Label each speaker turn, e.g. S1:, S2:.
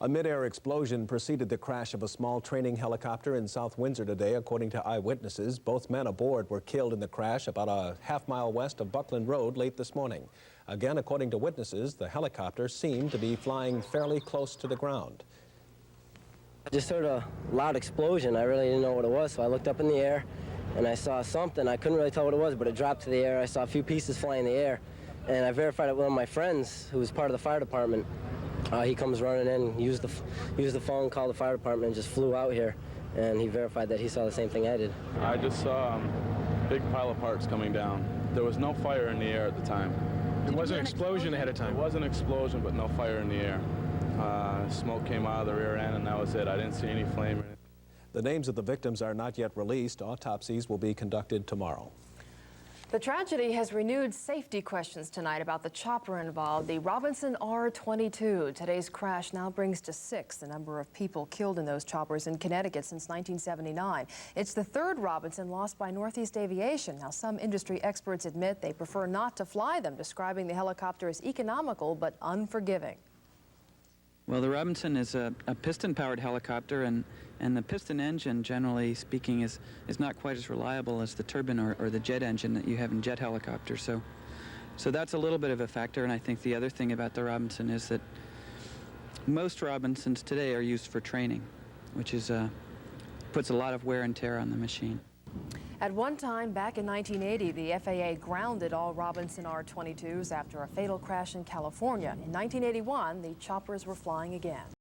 S1: A mid-air explosion preceded the crash of a small training helicopter in South Windsor today, according to eyewitnesses. Both men aboard were killed in the crash about a half-mile west of Buckland Road late this morning. Again, according to witnesses, the helicopter seemed to be flying fairly close to the ground.
S2: I just heard a loud explosion. I really didn't know what it was, so I looked up in the air and I saw something. I couldn't really tell what it was, but it dropped to the air. I saw a few pieces fly in the air, and I verified it with one of my friends who was part of the fire department. He comes running in, used the phone, called the fire department, and just flew out here. And he verified that he saw the same thing I did.
S3: I just saw a big pile of parts coming down. There was no fire in the air at the time.
S4: It was an explosion ahead of time.
S3: It was an explosion, but no fire in the air. Smoke came out of the rear end, and that was it. I didn't see any flame.
S1: The names of the victims are not yet released. Autopsies will be conducted tomorrow.
S5: The tragedy has renewed safety questions tonight about the chopper involved, the Robinson R-22. Today's crash now brings to 6 the number of people killed in those choppers in Connecticut since 1979. It's the third Robinson lost by Northeast Aviation. Now, some industry experts admit they prefer not to fly them, describing the helicopter as economical but unforgiving.
S6: Well, the Robinson is a piston-powered helicopter, and the piston engine, generally speaking, is not quite as reliable as the turbine or the jet engine that you have in jet helicopters. So that's a little bit of a factor, and I think the other thing about the Robinson is that most Robinsons today are used for training, which is puts a lot of wear and tear on the machine.
S5: At one time, back in 1980, the FAA grounded all Robinson R-22s after a fatal crash in California. In 1981, the choppers were flying again.